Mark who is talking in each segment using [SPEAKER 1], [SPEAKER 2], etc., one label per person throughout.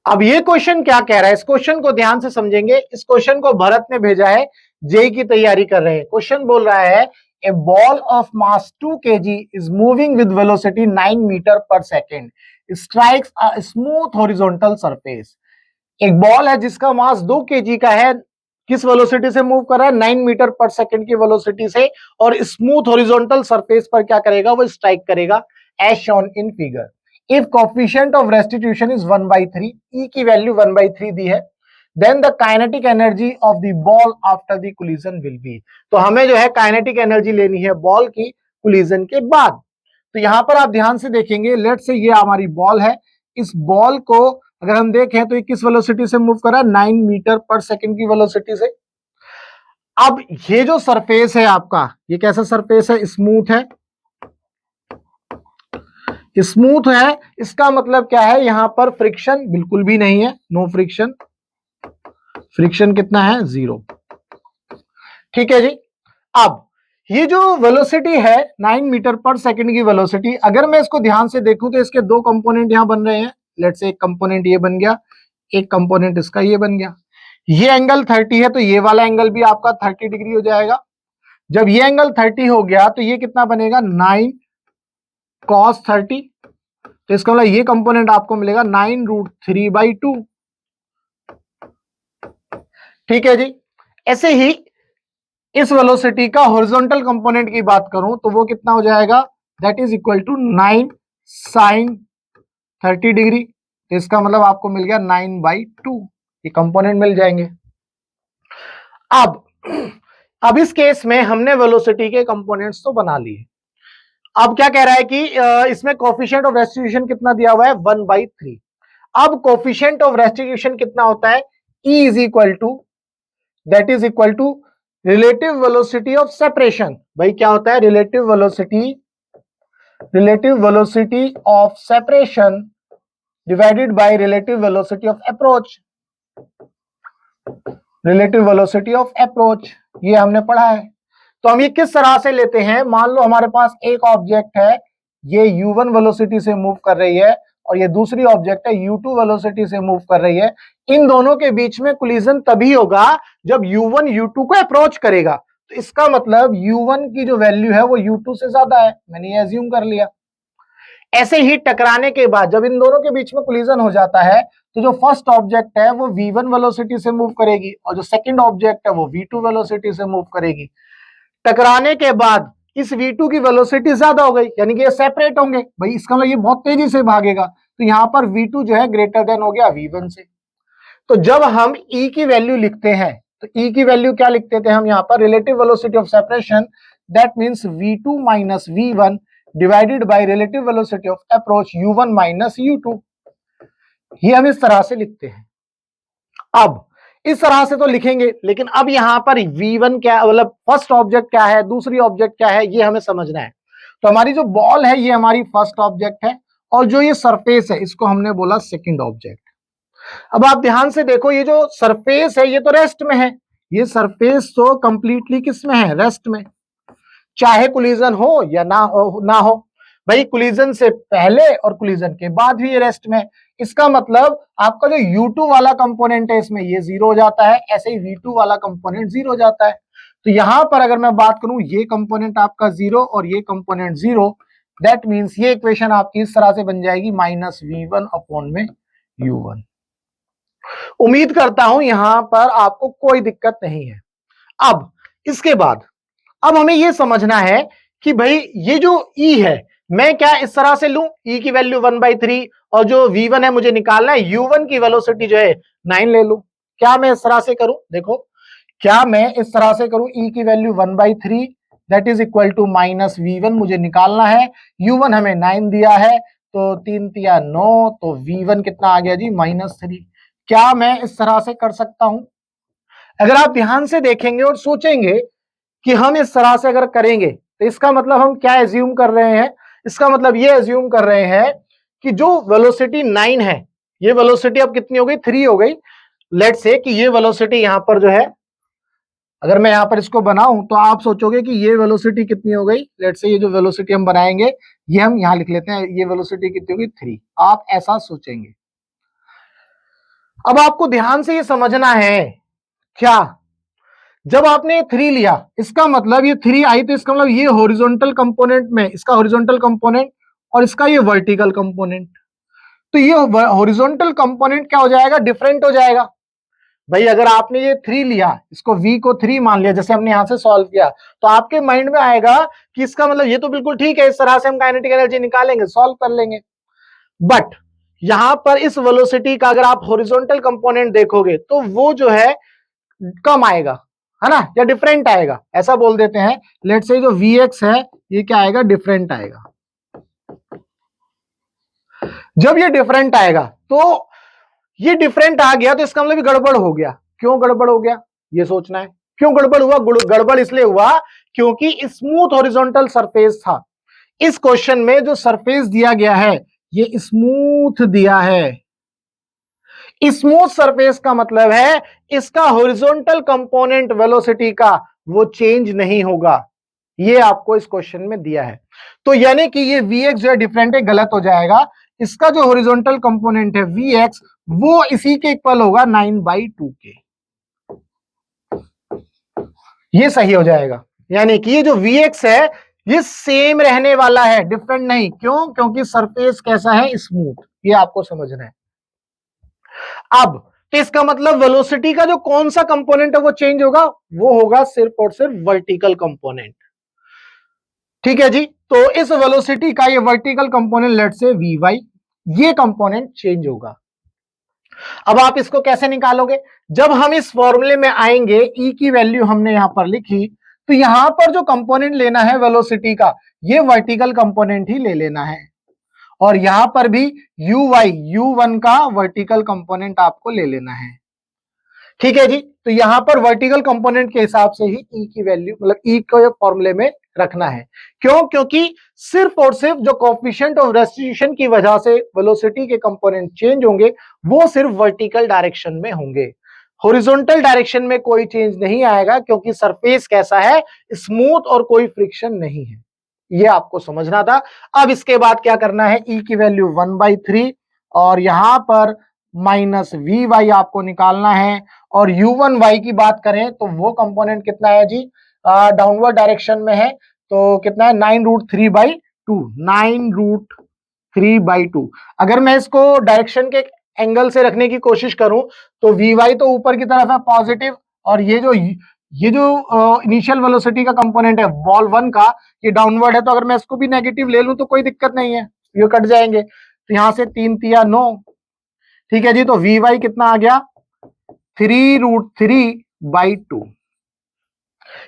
[SPEAKER 1] अब ये क्वेश्चन क्या कह रहा है, इस क्वेश्चन को ध्यान से समझेंगे। इस क्वेश्चन को भरत ने भेजा है, जेई की तैयारी कर रहे हैं। क्वेश्चन बोल रहा है a ball of mass 2 kg is moving with velocity 9 metre per second strikes a smooth horizontal surface. एक बॉल है जिसका मास 2 kg का है, किस वेलोसिटी से मूव कर रहा है, 9 मीटर पर सेकेंड की वेलोसिटी से, और स्मूथ हॉरिजॉन्टल सरफेस पर क्या करेगा, वो स्ट्राइक करेगा as shown in figure. If coefficient of restitution is 1/3, E की वैल्यू 1/3 दी है, then the kinetic energy of the ball after the collision will be. तो हमें जो है काइनेटिक एनर्जी लेनी है बॉल की कोलिजन के बाद। तो यहां पर आप ध्यान से देखेंगे, लेट से ये हमारी बॉल है, इस बॉल को अगर हम देखें तो ये किस वेलोसिटी से मूव कर रहा है, 9 मीटर पर सेकेंड की वेलोसिटी से। अब ये जो सरफेस है आपका, ये कैसा सरफेस है, स्मूथ है, स्मूथ है, इसका मतलब क्या है, यहां पर फ्रिक्शन बिल्कुल भी नहीं है, नो फ्रिक्शन, फ्रिक्शन कितना है, 0। ठीक है जी। अब ये जो वेलोसिटी है 9 मीटर पर सेकंड की वेलोसिटी, अगर मैं इसको ध्यान से देखूं तो इसके दो कंपोनेंट यहां बन रहे हैं। लेट्स से एक कंपोनेंट ये बन गया, एक कंपोनेंट इसका ये बन गया। ये एंगल 30 है तो ये वाला एंगल भी आपका 30 डिग्री हो जाएगा। जब ये एंगल 30 हो गया तो ये कितना बनेगा, 9 cos 30। तो इसका मतलब ये कंपोनेंट आपको मिलेगा 9√3/2। ठीक है जी। ऐसे ही इस वेलोसिटी का हॉरिजॉन्टल कंपोनेंट की बात करूं तो वो कितना हो जाएगा, that is equal to 9 sin 30 degree. तो इसका मतलब आपको मिल गया 9/2, ये कंपोनेंट मिल जाएंगे। अब इस केस में हमने वेलोसिटी के कंपोनेंट्स तो बना लिए। अब क्या कह रहा है कि इसमें कोफिशिएंट ऑफ रेस्टिट्यूशन कितना दिया हुआ है, 1/3। अब कोफिशिएंट ऑफ रेस्टिट्यूशन कितना होता है, E is equal to, that is equal to relative velocity of separation. भाई क्या होता है, relative velocity of separation divided by relative velocity of approach. Relative velocity of approach ये हमने पढ़ा है। तो हम ये किस तरह से लेते हैं, मान लो हमारे पास एक ऑब्जेक्ट है, ये u1 वेलोसिटी से मूव कर रही है, और ये दूसरी ऑब्जेक्ट है u2 वेलोसिटी से मूव कर रही है। इन दोनों के बीच में कोलिजन तभी होगा जब u1 u2 को अप्रोच करेगा। तो इसका मतलब u1 की जो वैल्यू है वो u2 से ज्यादा है, मैंने ये अज्यूम कर लिया। ऐसे ही टकराने के बाद जब इन दोनों के बीच में कोलिजन हो जाता है तो जो फर्स्ट ऑब्जेक्ट है वो v1 वेलोसिटी से मूव करेगी, और जो सेकंड ऑब्जेक्ट है वो v2 वेलोसिटी से मूव करेगी। टकराने के बाद इस v2 की वेलोसिटी ज्यादा हो गई, यानी कि ये सेपरेट होंगे। भाई इसका मतलब ये बहुत तेजी से भागेगा, तो यहां पर v2 जो है ग्रेटर देन हो गया v1 से। तो जब हम e की वैल्यू लिखते हैं तो e की वैल्यू क्या लिखते थे हम यहां पर, relative velocity of separation, that means v2 minus v1 divided by relative velocity of approach u1 minus u2। ये हम इस तरह से लिखते हैं। अब इस तरह से तो लिखेंगे, लेकिन अब यहां पर v1 क्या, मतलब फर्स्ट ऑब्जेक्ट क्या है, दूसरी ऑब्जेक्ट क्या है, ये हमें समझना है। तो हमारी जो बॉल है ये हमारी फर्स्ट ऑब्जेक्ट है, और जो ये सरफेस है इसको हमने बोला सेकंड ऑब्जेक्ट। अब आप ध्यान से देखो, ये जो सरफेस है ये तो रेस्ट में है, ये सरफेस तो कंप्लीटली किस में है, रेस्ट में। चाहे कोलिजन हो या ना हो, भाई कोलिजन से पहले और कोलिजन के बाद भी ये रेस्ट में। इसका मतलब आपका जो u2 वाला कंपोनेंट है इसमें ये 0 हो जाता है, ऐसे ही v2 वाला कंपोनेंट 0 हो जाता है। तो यहां पर अगर मैं बात करूं, ये कंपोनेंट आपका 0 और ये कंपोनेंट 0, दैट मींस ये इक्वेशन आपकी इस तरह से बन जाएगी -v1 अपॉन में u1। उम्मीद करता हूं यहां पर आपको कोई दिक्कत नहीं है। अब इसके बाद अब हमें यह समझना है कि भाई ये जो E है, मैं क्या इस तरह से लूं, E की वैल्यू 1/3, और जो V1 है मुझे निकालना है, U1 की वेलोसिटी जो है 9 ले लूं। क्या मैं इस तरह से करूं, देखो क्या मैं इस तरह से करूं, E की value 1/3 that is equal to minus V1 मुझे निकालना है, U1 हमें 9 दिया है, तो 3 तिया 9, तो V1 कितना आ गया जी, -3। क्या मैं इस तरह से कर सकता हूं? अगर आप ध्यान से देखेंगे और सोचेंगे कि हम इस तरह से अगर करेंगे तो इसका मतलब हम क्या एज्यूम कर रहे हैं, इसका मतलब ये एज्यूम कर रहे हैं कि जो वेलोसिटी 9 है, ये वेलोसिटी अब कितनी हो गई, 3 हो गई। लेट से कि ये वेलोसिटी यहां पर जो है, अगर मैं यहां पर इसको बनाऊं तो आप सोचोगे कि ये वेलोसिटी कितनी हो गई। लेट से ये जो वेलोसिटी हम बनाएंगे ये हम यहां लिख लेते हैं, ये वेलोसिटी कितनी होगी, 3। आप ऐसा सोचेंगे। अब आपको ध्यान से ये समझना है क्या, जब आपने 3 लिया, इसका मतलब ये 3 आई तो इसका मतलब ये हॉरिजॉन्टल कंपोनेंट में, इसका हॉरिजॉन्टल कंपोनेंट और इसका ये वर्टिकल कंपोनेंट, तो ये हॉरिजॉन्टल कंपोनेंट क्या हो जाएगा, डिफरेंट हो जाएगा। भाई अगर आपने ये 3 लिया, इसको v को 3 मान लिया, जैसे हमने यहां से सॉल्व किया, तो आपके माइंड में आएगा कि इसका मतलब ये तो बिल्कुल ठीक है, इस तरह से हम काइनेटिक एनर्जी निकालेंगे, सॉल्व कर लेंगे। बट यहां पर इस वेलोसिटी का अगर आप हॉरिजॉन्टल कंपोनेंट देखोगे तो वो जो है कम आएगा, है ना, या डिफरेंट आएगा, ऐसा बोल देते हैं। लेट्स से जो vx है ये क्या आएगा, डिफरेंट आएगा। जब ये डिफरेंट आएगा तो ये डिफरेंट आ गया तो इसका मतलब भी गड़बड़ हो गया। क्यों गड़बड़ हो गया ये सोचना है। क्यों गड़बड़ हुआ, गड़बड़ इसलिए हुआ क्योंकि स्मूथ हॉरिजॉन्टल सरफेस था। इस क्वेश्चन में जो सरफेस दिया गया है ये स्मूथ दिया है। स्मूथ सरफेस का मतलब है इसका हॉरिजॉन्टल कंपोनेंट वेलोसिटी का वो चेंज नहीं होगा, ये आपको इस क्वेश्चन में दिया है। तो यानी कि ये Vx जो है डिफरेंट है, गलत हो जाएगा। इसका जो हॉरिजॉन्टल कंपोनेंट है Vx वो इसी के इक्वल होगा 9/2 के, ये सही हो जाएगा। यानी कि ये जो Vx है ये सेम रहने वाला है, डिफरेंट नहीं। क्यों, क्योंकि सरफेस कैसा है, स्मूथ, ये आपको समझना है। अब तो इसका मतलब वेलोसिटी का जो कौन सा कंपोनेंट है वो चेंज होगा, वो होगा सिर्फ और सिर्फ वर्टिकल कंपोनेंट। ठीक है जी, तो इस वेलोसिटी का ये वर्टिकल कंपोनेंट लेट से Vy, ये कंपोनेंट चेंज होगा। अब आप इसको कैसे निकालोगे, जब हम इस फॉर्मूले में आएंगे, E की वैल्यू हमने यहां पर लिखी, तो यहां पर जो कंपोनेंट लेना है वेलोसिटी का, ये वर्टिकल कंपोनेंट ही ले लेना है। और यहां पर भी u1 का वर्टिकल कंपोनेंट आपको ले लेना है। ठीक है जी, तो यहां पर वर्टिकल कंपोनेंट के हिसाब से ही ई की वैल्यू, मतलब ई को फॉर्मूले में रखना है। क्यों, क्योंकि सिर्फ और सिर्फ जो कोएफिशिएंट ऑफ रेस्टिट्यूशन की वजह से वेलोसिटी के कंपोनेंट चेंज होंगे वो सिर्फ वर्टिकल डायरेक्शन में होंगे, हॉरिजॉन्टल डायरेक्शन में कोई चेंज नहीं आएगा, क्योंकि सरफेस कैसा है, स्मूथ और कोई फ्रिक्शन नहीं है। ये आपको समझना था। अब इसके बाद क्या करना है, ई की वैल्यू 1/3 और यहां पर -Vy आपको निकालना है। और u1y की बात करें तो वो कंपोनेंट कितना है जी, डाउनवर्ड डायरेक्शन में है, तो कितना है 9√3/2, 9√3/2। अगर मैं इसको डायरेक्शन के एंगल से रखने की कोशिश करूं तो Vy तो ऊपर की तरफ है पॉजिटिव, और ये जो इनिशियल वेलोसिटी का कंपोनेंट है बॉल 1 का, ये डाउनवर्ड है, तो अगर मैं इसको भी नेगेटिव ले लूं तो कोई दिक्कत नहीं है, ये कट जाएंगे। तो यहां से 3 तिया 9। ठीक है जी, तो Vy कितना आ गया, 3√3/2,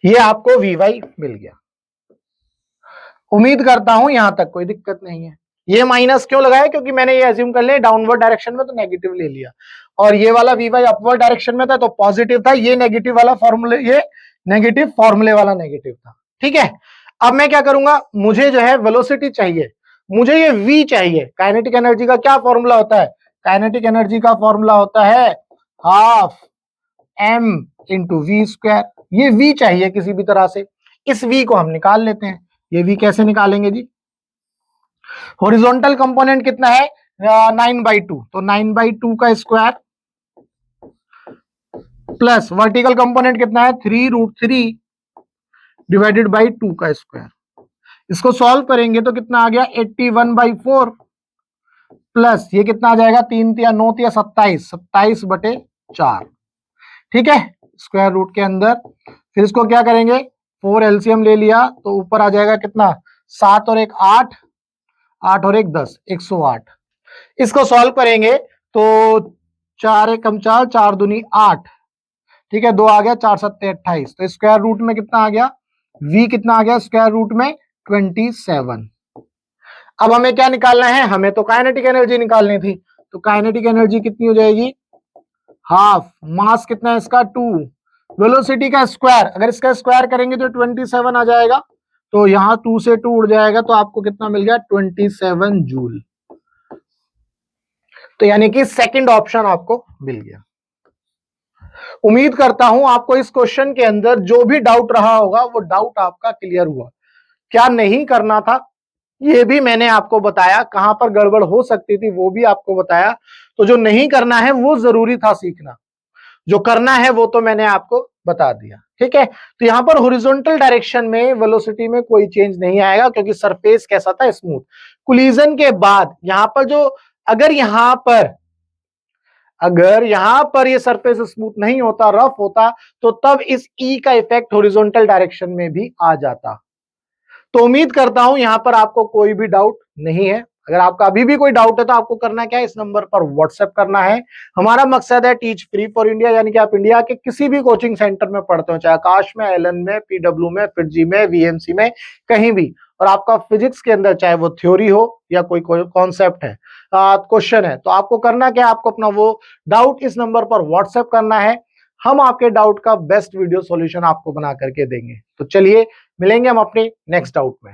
[SPEAKER 1] ये आपको Vy मिल गया। उम्मीद करता हूं यहां तक कोई दिक्कत नहीं है। ये माइनस क्यों लगाया, क्योंकि मैंने ये एज्यूम कर लिया डाउनवर्ड डायरेक्शन में तो नेगेटिव ले लिया, और ये वाला Vy अपवर्ड डायरेक्शन में था तो पॉजिटिव था, ये नेगेटिव वाला फॉर्मूले, ये नेगेटिव फॉर्मूले वाला नेगेटिव था। ठीक है, अब मैं क्या करूंगा, मुझे जो है वेलोसिटी चाहिए, मुझे ये V चाहिए। काइनेटिक एनर्जी का क्या फॉर्मूला होता है, काइनेटिक एनर्जी का फॉर्मूला होता है हाफ m इंटू v²। ये V चाहिए किसी भी तरह से, इस V को हम निकाल लेते हैं। ये V कैसे निकालेंगे जी, हॉरिजॉन्टल कंपोनेंट कितना है 9/2, तो 9/2 का स्क्वायर प्लस वर्टिकल कंपोनेंट कितना है 3√3 डिवाइडेड बाई 2 का स्क्वायर। इसको सॉल्व करेंगे तो कितना आ गया 81/4 प्लस ये कितना आ जाएगा 3 तिया 9 तिया 27, 27/4। ठीक है, स्क्वायर रूट के अंदर। फिर इसको क्या करेंगे, 4 एलसीएम ले लिया तो ऊपर आ जाएगा कितना, 7 और 1 8, 8 और 1 10, 108। इसको सॉल्व करेंगे तो 4 1 कम 4, 4 दूनी 8, ठीक है, 2 आ गया, 4 7 28, तो स्क्वायर रूट में कितना आ गया, v कितना आ गया स्क्वायर रूट में 27। अब हमें क्या निकालना है, हमें तो काइनेटिक एनर्जी निकालनी थी, तो काइनेटिक एनर्जी कितनी हो जाएगी, हाफ, मास कितना है इसका 2, वेलोसिटी का स्क्वायर, अगर इसका स्क्वायर करेंगे तो 27 आ जाएगा, तो यहां 2 से 2 उड़ जाएगा, तो आपको कितना मिल गया 27 जूल। तो यानी कि सेकंड ऑप्शन आपको मिल गया। उम्मीद करता हूं आपको इस क्वेश्चन के अंदर जो भी डाउट रहा होगा वो डाउट आपका क्लियर हुआ। क्या नहीं करना था ये भी मैंने आपको बताया, कहां पर गड़बड़ हो सकती थी वो भी आपको बताया। तो जो नहीं करना है वो जरूरी था सीखना, जो करना है वो तो मैंने आपको बता दिया। ठीक है, तो यहां पर हॉरिजॉन्टल डायरेक्शन में वेलोसिटी में कोई चेंज नहीं आएगा क्योंकि सरफेस कैसा था, स्मूथ। कोलिजन के बाद यहां पर जो, अगर यहां पर ये सरफेस स्मूथ नहीं होता, रफ होता, तो तब इस ई का इफेक्ट हॉरिजॉन्टल डायरेक्शन में भी आ जाता। तो उम्मीद करता हूं यहां पर आपको कोई भी डाउट नहीं है। अगर आपका अभी भी कोई डाउट है तो आपको करना क्या है, इस नंबर पर व्हाट्सएप करना है। हमारा मकसद है टीच फ्री फॉर इंडिया, यानी कि आप इंडिया के किसी भी कोचिंग सेंटर में पढ़ते हो, चाहे आकाश में, एलन में, पीडब्ल्यू में, फिटजी में, वीएमसी में, कहीं भी, और आपका फिजिक्स के अंदर चाहे वो थ्योरी हो या कोई कॉन्सेप्ट है, क्वेश्चन है, तो आपको करना क्या है, आपको अपना वो डाउट इस नंबर पर व्हाट्सएप करना है। हम आपके डाउट का बेस्ट वीडियो सॉल्यूशन आपको बना करके देंगे। तो चलिए मिलेंगे हम अपने नेक्स्ट डाउट में।